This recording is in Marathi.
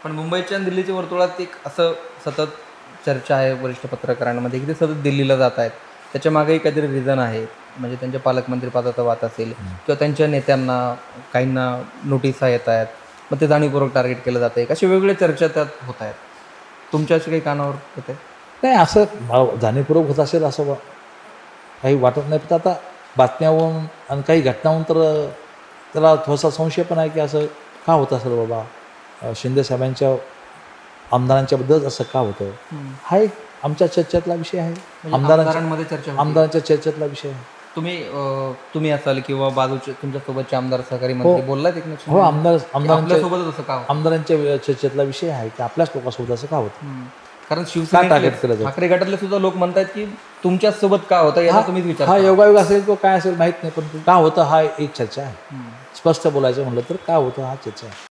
पण मुंबईच्या आणि दिल्लीच्या वर्तुळात एक असं सतत चर्चा आहे वरिष्ठ पत्रकारांमध्ये की ते सतत दिल्लीला जात आहेत. त्याच्या मागेही काहीतरी रिझन आहे. म्हणजे त्यांच्या पालकमंत्री पदाचा वाद असेल किंवा त्यांच्या नेत्यांना काहींना नोटिसा येत आहेत. मग ते जाणीवपूर्वक टार्गेट केलं जातं आहे. अशा वेगवेगळ्या चर्चा त्यात होत आहेत. तुमच्या अशी काही कानावर येत आहे? नाही, असं जाणीवपूर्वक होत असेल असं काही वाटत नाही. पण आता बातम्यावरून आणि काही घटनावरून तर त्याला थोडासा संशय पण आहे की असं का होत असेल बाबा, शिंदे साहेबांच्या आमदारांच्याबद्दल असं का होतं. हा एक आमच्या चर्चेतला विषय आहे. म्हणजे आमदारांमध्ये चर्चा होती. आमदारांच्या चर्चेतला विषय आहे. तुम्ही असाल किंवा बाजूचे तुमच्यासोबतचे आमदार सहकारी मंत्री बोललात एकनाथ शिंदे? हो, आमदारांच्या सोबतच असं का होतं? आमदारांच्या चर्चेतला विषय आहे की आपल्याच लोकांसोबत असं का होतं. कारण टार्गेट शिवसेना केलं जातं? ठाकरे गटातले सुद्धा लोक म्हणतात की तुमच्याच सोबत का होतं याचा तुम्हीच विचार हा करा. योगायोग असेल किंवा काय असेल माहीत नाही, पण का होतं हा एक चर्चा आहे. स्पष्ट बोलायचं म्हटलं तर का होतं हा चर्चा आहे.